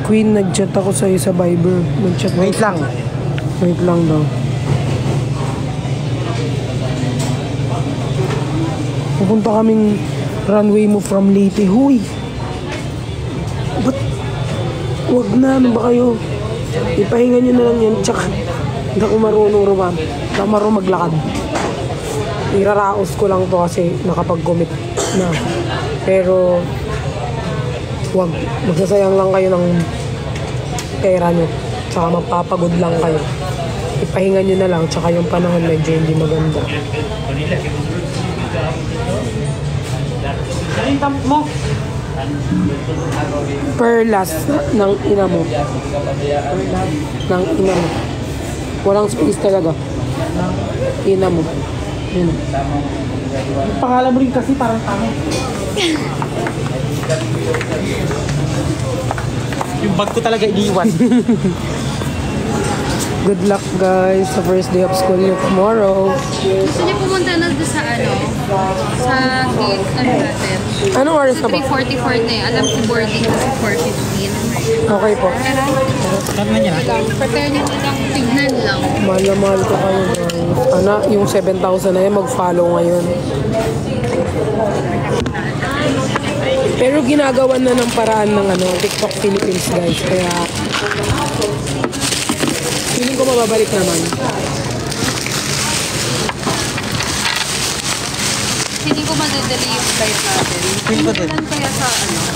Queen, nag-chat ako sa'yo sa Viber. Nag-chat Wait lang. Wait lang daw. Pupunta kaming runway mo from Leyte. Huy! Ba't? Huwag na, ano ba kayo? Ipahinga nyo na lang yan. Tsaka, hindi ako marunong ruman. Hindi ako marunong maglakad. Iraraos ko lang to kasi nakapag-commit na. Pero, huwag. Magsasayang lang kayo ng pera nyo. Tsaka magpapagod lang kayo. Ipahinga nyo na lang. Tsaka yung panahon medyo hindi maganda. Ano mo? Perlas ng ina mo. Ng ina mo. Walang space talaga. Ina mo. Yun. Pangalan mo rin kasi parang tama. Yung bag ko talaga iniwan. Good luck guys sa first day of school nyo tomorrow. Gusto niyo pumunta na doon sa sa gate, natin? Anong oras na ba? 3:44 na eh. Alam ko boarding kasi 4:15. Okay po. Saan na niya? Prepare niyo lang, tignan lang. Mahal na mahal ko kayo guys. Ana, yung 7,000 na yan, mag-follow ngayon. Pero ginagawa na ng paraan ng TikTok Philippines guys. Kaya, feeling ko mababalik naman. Hindi ko madadali yung flight natin. Feel ko din. Ilan kaya sa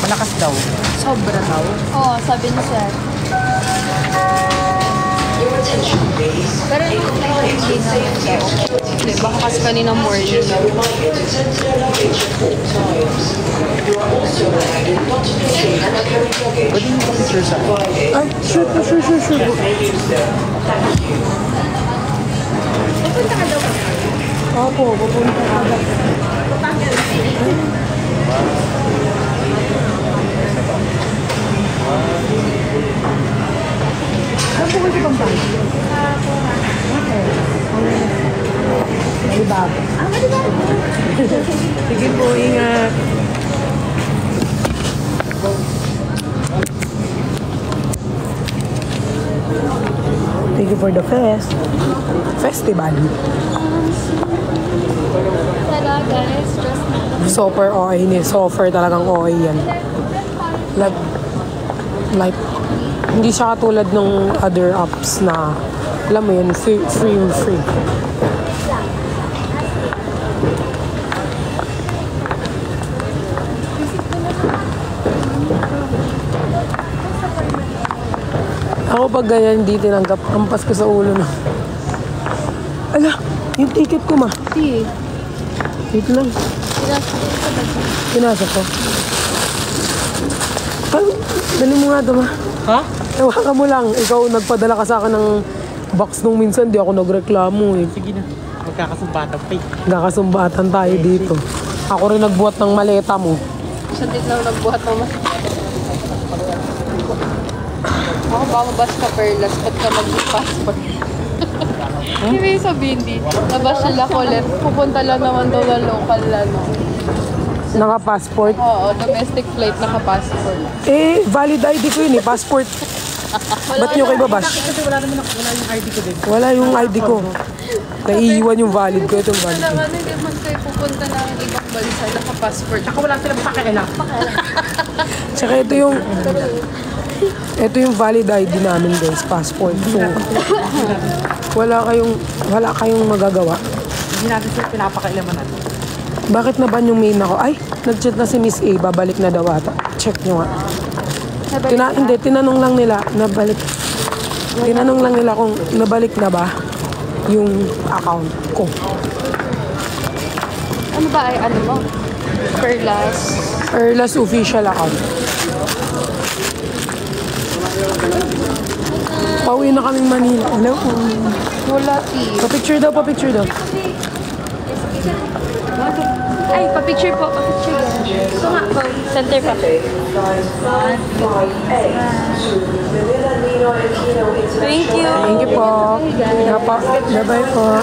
Malakas daw. Sobra daw? Oo, sabi ni sir. Pero yung flight hindi na yun daw. Hindi, baka kasi kanina morning na. Pwede mo pa-picture sa Ay, sure. Pupunta ka daw ba? Opo, pupunta ka agad. Ano po kayo pang bahay? Malibag. Malibag. Sige po, ingat. Thank you for the festival. Talaga, stress na. Super OA ni. Super talagang OA yan. Like, hindi siya katulad ng other apps na, alam mo yun, free. Ako pag ganyan, hindi tinanggap. Ampas ko sa ulo na. Ala, yung ticket ko ma. Hindi. Wait lang. Pinasa ko. Ay, dali mo nga ito ma. Ha? Ewa ka mo lang. Ikaw nagpadala ka sa akin ng box nung minsan. Di ako nagreklamo eh. Sige na. Magkakasumbatan pa eh. Nakasumbatan tayo dito. Ako rin nagbuhat ng maleta mo. Siya din lang nagbuhat naman. Ako ba mabas ka perlas? Ba't ka mag-passport? Hindi may sabihin di. Nabas sila ulit. Pupunta lang naman daw ng local Naka-passport. Oo, domestic flight naka-passport. Eh, valid ID ko yun eh. Passport. Ba't nyo kayo babash? Kasi wala naman ako. Wala yung ID ko din. Wala yung ID ko. Naiiwan yung valid ko. Itong valid ko. Naman, hindi man kayo pupunta ng ibang bansa, naka-passport. Tsaka wala silang pakialam. Tsaka ito yung valid ID namin guys, passport. So, wala kayong magagawa. Hindi natin sila pinapakailaman natin. Bakit na ban yung main ako? Ay, nag-chat na si Miss A, babalik na daw ata. Check nyo nga. Hindi, tinanong lang nila, kung nabalik na ba yung account ko. Ano ba ay ano mo? Perlas official account. Pauwi na kaming Manila. Hello? Wala Pa-picture daw. Ay, pa-picture po, pa-picture yan. Ito nga po, center pa. Thank you. Thank you po. Bye-bye po.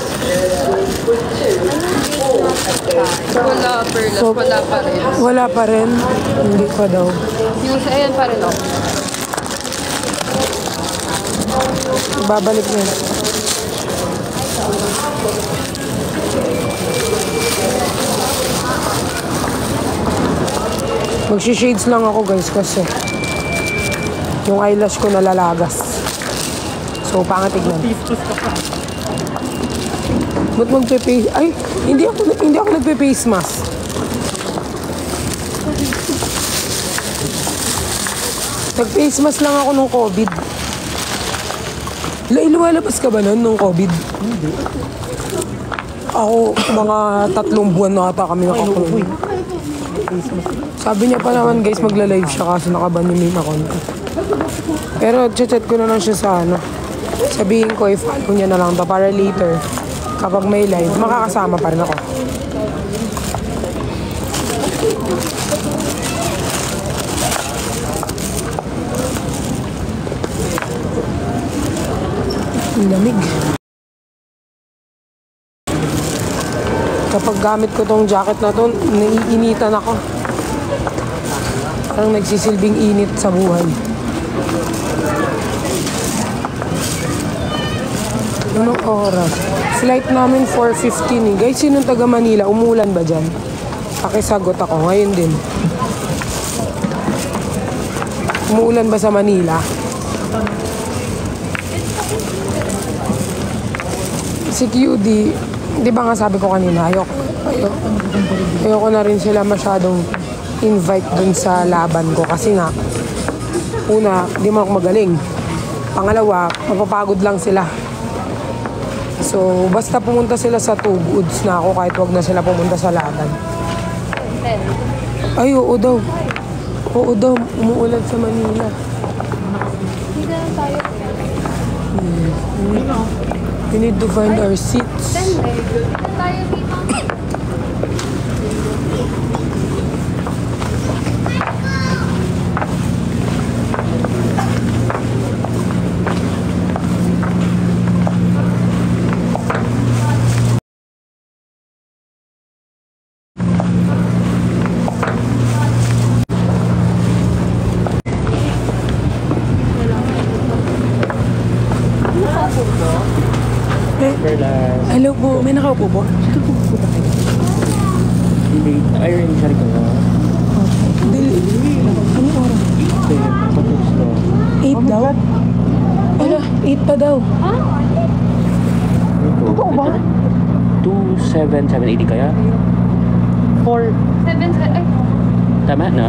Wala, perlas, wala pa rin. Wala pa rin. Hindi pa daw. Yung sa ayan pa rin, oh. Babalik na. Magsi-shades lang ako guys kasi yung eyelash ko nalalagas. So, pangit tignan. Pistos ka pa. Ba't magpe-face? Ay, hindi ako nagpe-face mask. Nag-face mask lang ako nung COVID. Lumalabas ka ba nun nung COVID? Hindi. Ako, mga 3 buwan na ata kami nakakulong. Sabi niya pa naman guys, magla-live siya kaso nakaban ni Mina ko. Pero chat ko na lang siya sa ano. Sabihin ko, i-follow niya na lang to para later, kapag may live, makakasama pa rin ako. Ang lamig. Kapag gamit ko tong jacket na to, naiinitan ako. Parang nagsisilbing init sa buhay. Anong oras? Flight namin 4:15 eh. Guys, sinong taga Manila? Umulan ba dyan? Pakisagot ako. Ngayon din. Umuulan ba sa Manila? Si QD, di ba nga sabi ko kanina, ayoko na rin sila masyadong invite dun sa laban ko. Kasi nga, una, di mo ako magaling. Pangalawa, mapapagod lang sila. So, basta pumunta sila sa Two Goods na ako kahit wag na sila pumunta sa laban. Ay, oo daw. Oo daw, umuulan sa Manila. Hindi na tayo. We need to find our seats. Hindi na tayo dito. Hello po, may nakaupo po? Hindi. Iron siya rin ko. Anong oras? 8 daw? Wala, 8 pa daw. Totoo ba? 27780 kaya? 4. 7, ay. Tama na?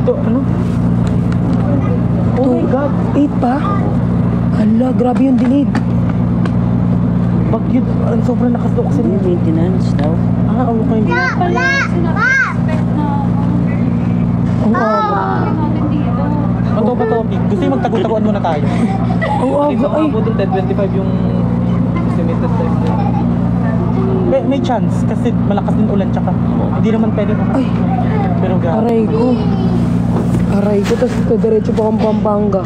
To, ano? Oh my God. 8 pa? Hala, grabe yung delayed. Pag yun, sobrang lakas daw kasi yung maintenance daw. Ah, okay. Pala, sinabi-expect na Ang aga. natin dito. Bato ba to? Gusto yung magtago-taguan muna tayo. Ang aga, ay. Butil 10:25 yung estimated time. May chance kasi malakas din ulan tsaka hindi naman pwede ko. Ay, Pero grabe. aray ko. Aray ko, tapos diretso pa kang Pampanga.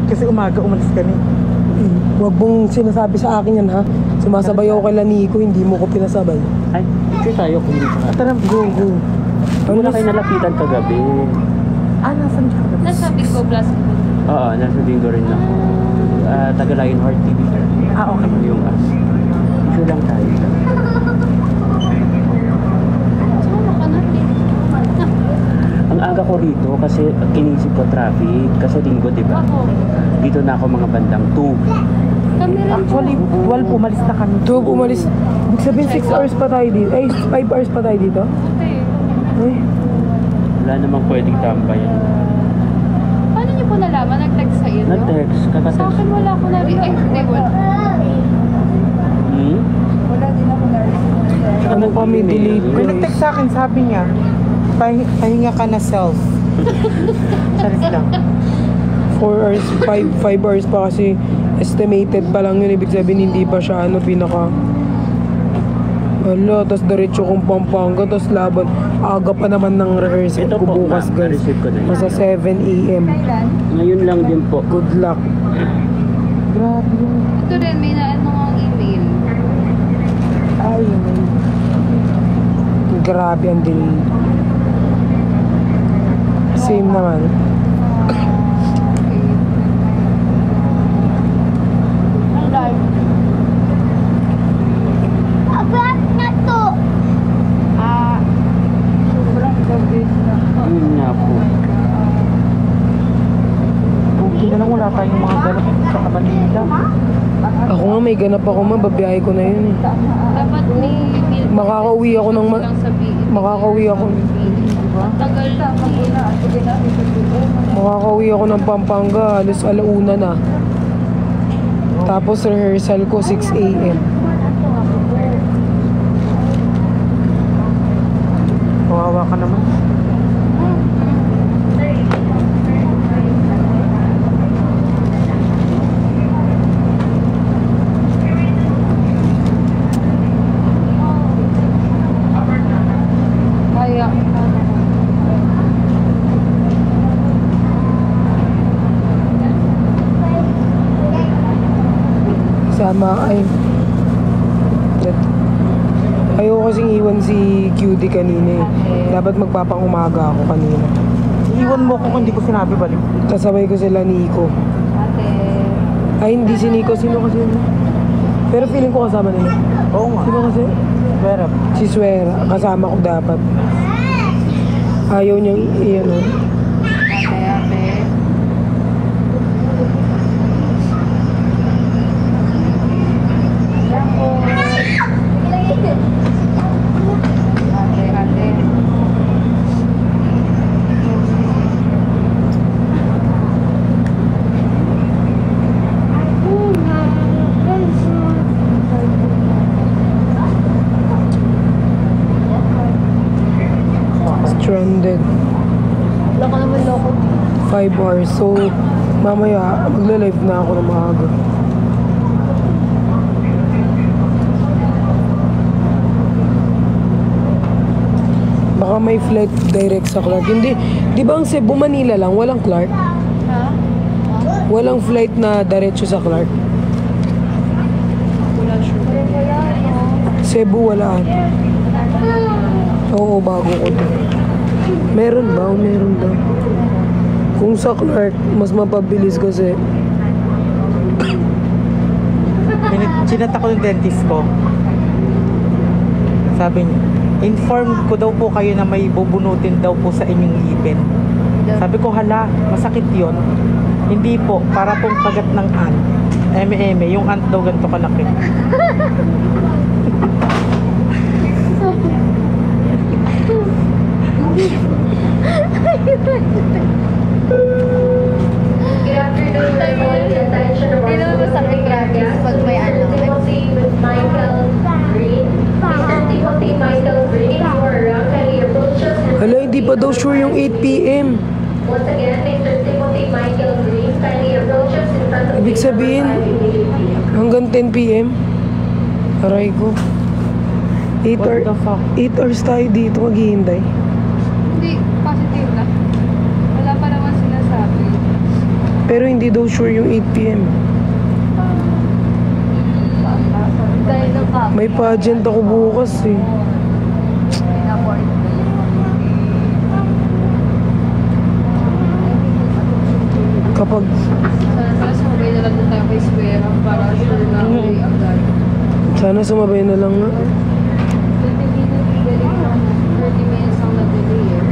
Kasi umaga umalis kami. Huwag mong sinasabi sa akin yan ha. Sumasabay ako kay Lanico, hindi mo ko pinasabay. Ay, sure tayo kung hindi ka. Tara, Go, go. Ano na kayo nalapitan kagabi? Ah, nasan siya kagabi? Nasa Bigo Plus. Oo, nasa bingo rin ako. Taga Lionheart TV. Ah, okay. Yung as. Sure lang tayo. Saan ka natin? Ang aga ko rito kasi inisip ko traffic. Kasi linggo, di ba? Ako. Dito na ako mga bandang 2. Kami rin po. 12 umalis na kami. So, umalis. Ibig sabihin 6 hours pa tayo dito. Ay, 5 hours pa tayo dito. Okay. Ay, Wala namang pwedeng tambayan. Paano niyo po nalaman? Nag-text sa inyo? Na-text, Sa kakatext. akin wala ko na rin. Ay, hindi, wala. Hmm? Wala din ako na rin. ano kami delete. May nag-text sa akin, sabi niya, pahinga ka na self. Charis lang. 4 hours, 5 hours pa kasi estimated pa lang yun. Ibig sabihin hindi pa siya pinaka. Hala, tas diretso kong Pampanga, tas laban. Aga pa naman ng rehearsal Ito ko po, bukas ma'am, guys. na-receive ko na yun. Nasa 7 a.m. Ngayon lang din po. Good luck. Grabe yun. Ito rin, may naano ang email. Ay, grabe ang delay. Same naman. ganap ako man, babiyahe ko na yun eh. Dapat may Makakauwi ako ng lang sabihin. makakauwi ako. Tagal na. Makakauwi ako ng Pampanga, halos alauna na. Tapos rehearsal ko 6 a.m. Kawawa ka naman. Kaya. Sama ay ayoko kasing iwan si Cutie kanina eh. Dapat magpapangumaga ako kanina. Iwan mo ko kung hindi ko sinabi balik. Kasabay ko sila Nico. Ate. Ay hindi si Nico, sino kasi yun? Pero feeling ko kasama nila. Oo nga. Sino kasi? Pero, Si Swera, kasama ko dapat. Ayaw niyang iyan o. Ate. Ate. Stranded. Loko naman loko. 5 hours. So, mamaya, magla-live na ako ng maaga. Baka may flight direct sa Clark. Hindi, di ba ang Cebu, Manila lang? Walang Clark? Ha? Walang flight na diretso sa Clark? Wala sure. Cebu, wala. Oo, bago ko doon. Meron ba? O meron daw. Kung sa Clark, mas mapabilis kasi. Chinat ako ng dentist ko. Sabi niya, inform ko daw po kayo na may bubunutin daw po sa inyong ngipin. Sabi ko, hala, masakit yon. Hindi po, para pong kagat ng ant. Eme, yung ant daw ganito kalaki. Good afternoon, I'm calling the attention of our Hindi naman masakit gratis pag may ano. Timothy with Michael Green. Mr. Timothy Michael Green, if you are around, kindly approach us. Hala, hindi pa daw sure yung 8 p.m. Once again, Mr. Timothy Michael Green, kindly approach us in front of Ibig sabihin, hanggang 10 p.m. Aray ko. 8 What the fuck? hours tayo dito maghihintay. Hindi, positive na. Wala pa naman sinasabi. Pero hindi daw sure yung 8 p.m. Dahil ng pop. May pageant ako bukas eh. Kapag Sana sumabay na lang din tayo kay Square para sure na may agad. sana sumabay na lang nga. 30 minutes ang nag-delay eh.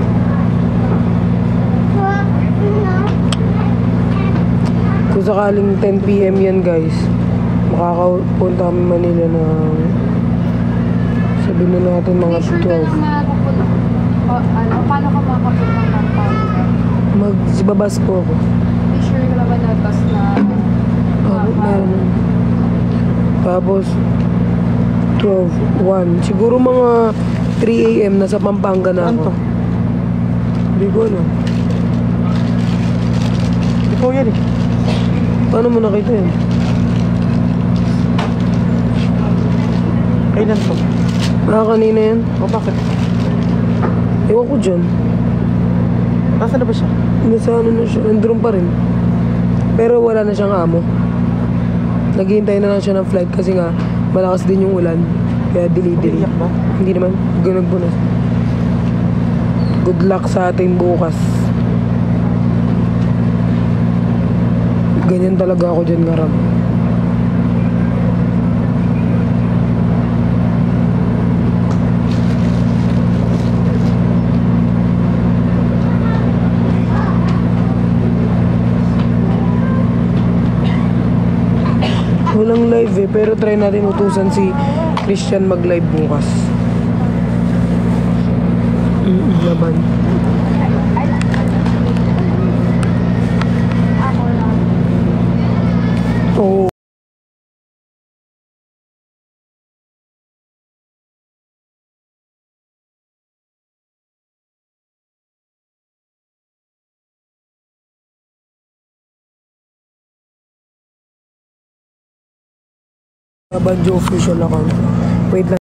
Kung sakaling 10 p.m. yan guys, makakapunta kami Manila ng sabihin na natin mga Sure ka 12. lang makapunta. Paano ka makapunta ng Pampanga? Magbabas po ako. May sure ka naman na bus na Meron. Tapos 12, 1. Siguro mga 3 a.m. nasa Pampanga na Ano ako. to? Hindi ko alam. Ikaw yan eh. Paano mo nakita yun? Kailan to? Kanina yan? O bakit? Ewan ko dyan. Nasaan na ba siya? Nasa ano na siya, nandun pa rin. Pero wala na siyang amo. Naghihintay na lang siya ng flight kasi nga malakas din yung ulan. Kaya delay. Umiiyak ba? Hindi naman, ganag-bunas. Good luck sa ating bukas. Ganyan talaga ako dyan, ngarag. Walang live live eh, pero try natin utusan si Christian mag-live bukas. Laban. Oo. Laban Joe official account. Wait lang.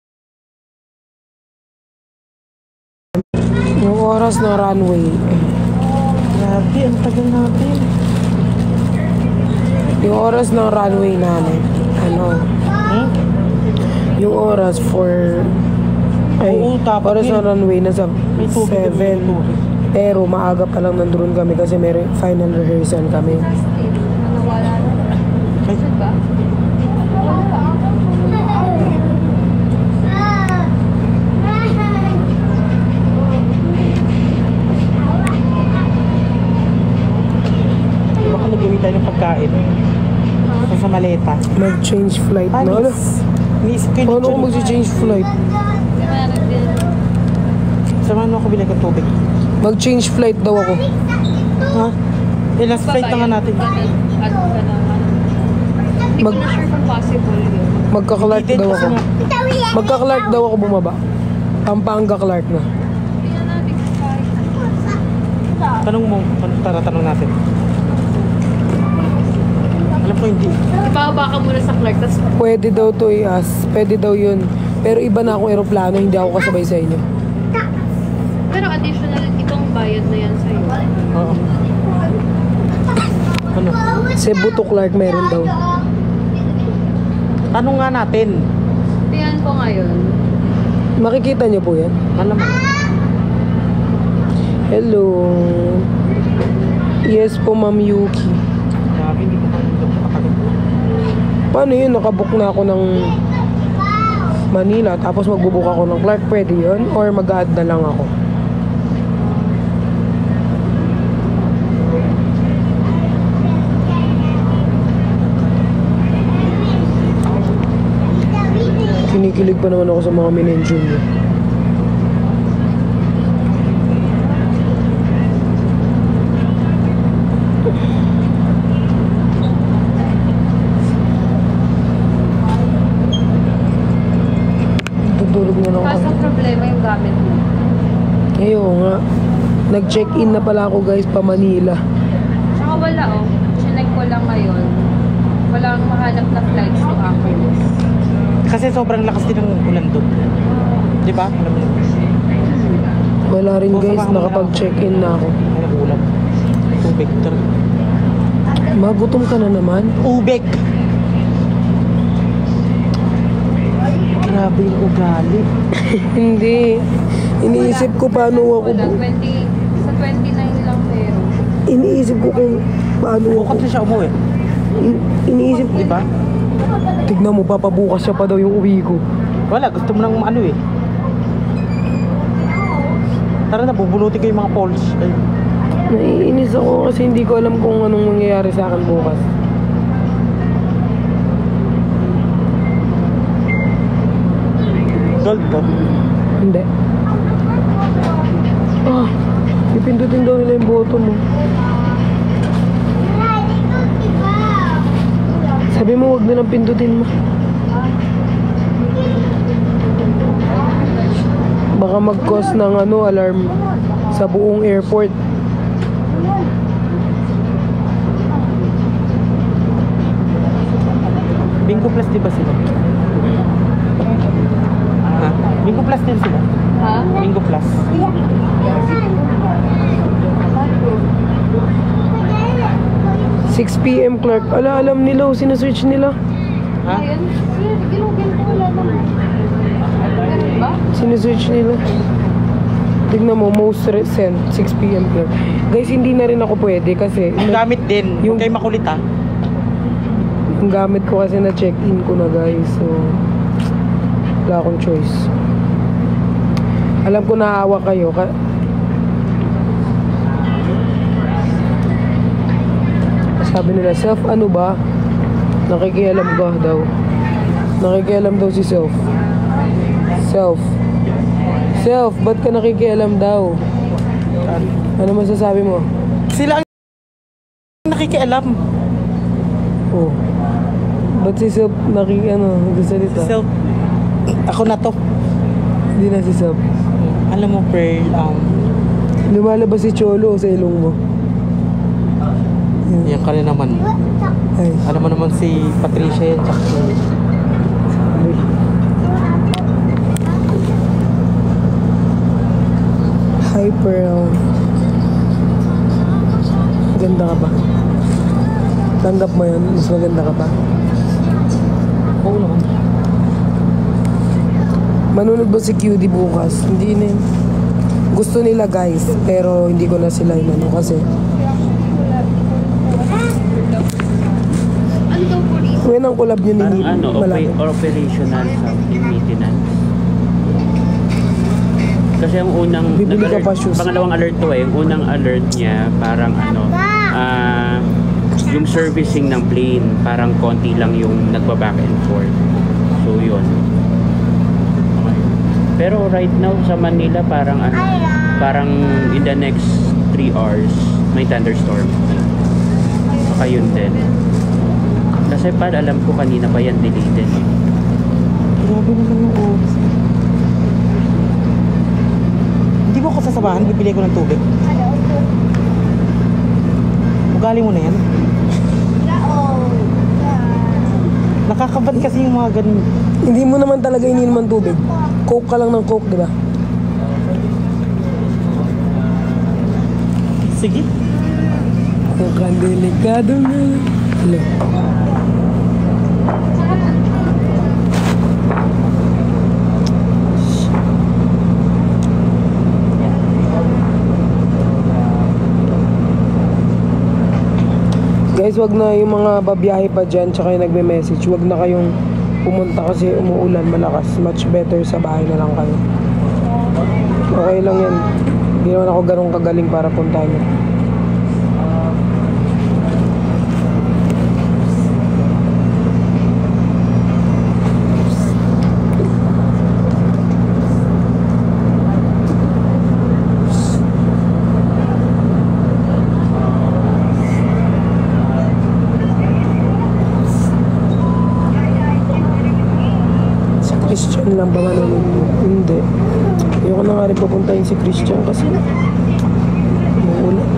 Yung oras ng runway. Grabe, ang tagal natin. Yung oras ng runway namin. Ano? Yung oras for... Ay, Oo, dapat oras yun. ng runway nasa May tubig, 7. may tubig. Pero maaga pa lang nandun kami kasi may final rehearsal kami. Ay, Ba? baka nag-uwi tayo ng pagkain. Ito sa maleta. Mag-change flight na. Ano? Panis. Iniisip ko yun. Paano ko mag-change flight? Samahan mo ako bilang ng tubig. Mag-change flight daw ako. Ha? Eh, last flight na nga natin. Ano ka naman? Hindi ko na sure kung possible yun. Magka-Clark Hindi din daw kasi ako. nga. Magka-Clark daw ako bumaba. Pampanga Clark na. Kaya natin Tanong mo. Tanong natin. Alam ko hindi. Ibaba ka muna sa Clark, tapos Pwede daw to i-as. Pwede daw yun. Pero iba na akong eroplano, hindi ako kasabay sa inyo. pero additional itong bayad na yan sa'yo. Oo. Ano? Cebu to Clark meron daw. Tanong nga natin. Tiyan ko ngayon. Makikita niyo po yan. Alam mo. Hello. Yes po, Ma'am Yuki. Grabe, hindi ko makakalit. Paano yun? Nakabook na ako ng Manila, tapos magbubook ako ng Clark. Pwede yun? Or mag-add na lang ako? Kinikilig pa naman ako sa mga minention niyo. Tutulog na lang ako. Kaso problema yung gamit mo. Ayun nga. Nag-check-in na pala ako guys pa Manila. Tsaka wala oh. Chinek ko lang ngayon. Walang mahanap na flights to Angeles. Kasi sobrang lakas din ng ulan doon. Di ba? Alam mo yun. Wala rin guys, nakapag-check-in na ako. Ay, ulan. Ubek. Magutom ka na naman. Ubek! Grabe yung ugali. Hindi. Iniisip ko paano ako. Wala, 20, sa 29 lang pero. Iniisip ko kung paano ako. Bukat na siya umuwi. Iniisip Di ba? Tignan mo, papabukas siya pa daw yung uwi ko. Wala, gusto mo nang ano eh. Tara na, bubunutin ko yung mga poles. Ay, Naiinis ako kasi hindi ko alam kung anong mangyayari sa akin bukas. gold to. Hindi. Ah, ipindutin daw nila yung boto mo. Sabi mo, huwag nilang pindutin mo. Baka mag-cause ng alarm sa buong airport. Bingo Plus di ba sila? Ha? Bingo Plus din sila. Ha? Bingo Plus. $6 PM Clark. Alam nila, sinesearch nila. Ha? Ayun. Ginugin ko wala naman. Ganun ba? Sinesearch nila. Tignan mo, most recent, 6 PM Clark. Guys, hindi na rin ako pwede kasi Ang gamit din. Yung- Yung kay makulit ha. yung gamit ko kasi na check-in ko na guys. So, wala akong choice. Alam ko naawa kayo. Sabi nila, self ano ba? Nakikialam ka daw. Nakikialam daw si Self. Self, ba't ka nakikialam daw? Ano masasabi mo? Sila ang nakikialam. Oh. Ba't si Self nagsasalita? Self, ako na to. Hindi na si Self. Alam mo, Pearl, Lumalabas si Cholo sa ilong mo. yan ka rin naman. Ay. Alam mo naman si Patricia yan, tsaka si... Hi, Pearl. Maganda ka ba? Tanggap mo yun? Mas maganda ka ba? Oo naman. Manunod ba si QD bukas? Hindi na yun. Gusto nila guys, pero hindi ko na sila inano kasi. When ang collab nyo ni Parang Nip? ano, Malapit. operational something maintenance. Kasi ang unang Bibili ka pa shoes. pangalawang alert to yung unang alert niya parang yung servicing ng plane, parang konti lang yung nagba-back and forth. So yun. Pero right now sa Manila parang parang in the next 3 hours may thunderstorm. Baka yun din. Kasi alam ko kanina pa yan deleted. Grabe naman yung oras. Hindi mo ako sasabahan, bibili ko ng tubig. Ugali mo na yan. Nakakabad kasi yung mga ganun. Hindi mo naman talaga ininom ng tubig. Coke ka lang ng Coke, di ba? Sige. Coke ang delikado na. Hello. Guys, wag na yung mga babiyahe pa dyan tsaka yung nagme-message. Wag na kayong pumunta kasi umuulan malakas. Much better sa bahay na lang kayo. Okay lang yan. Hindi naman ako ganun kagaling para puntahan nyo. Christian lang ba manonood mo? Hindi. Ayoko na nga rin papuntahin si Christian kasi umuulan.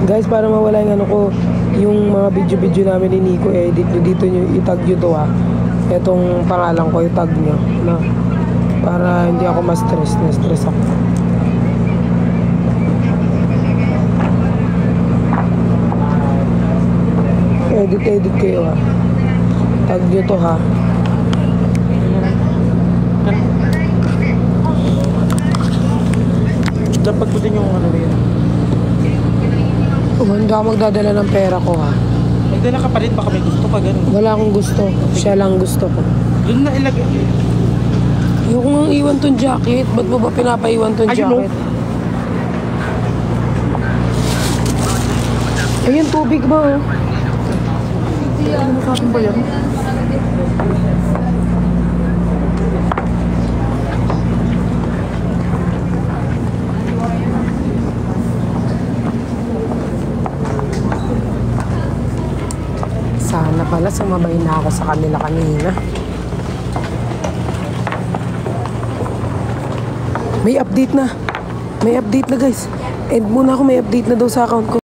Guys, para mawala yung ano ko, yung mga video-video namin ni Nico, edit nyo dito nyo, itag nyo to ha. Itong pangalan ko, itag nyo. Na. Para hindi ako ma-stress. Na-stress ako. Edit kayo ha. Tag nyo to ha. Dapat ko din yung ano yun. Hindi ako magdadala ng pera ko ha. Magdala ka pa rin, baka may gusto ka ganun. Wala akong gusto. Siya lang gusto ko. Doon na ilagay. Ayoko nga iwan tong jacket. Ba't mo ba pinapaiwan tong Ayun, jacket? Ayun, tubig ba oh? Ano sa akin ba yan? Sana pala sumabay na ako sa kanila kanina. May update na. May update na guys. End muna ako, may update na daw sa account ko.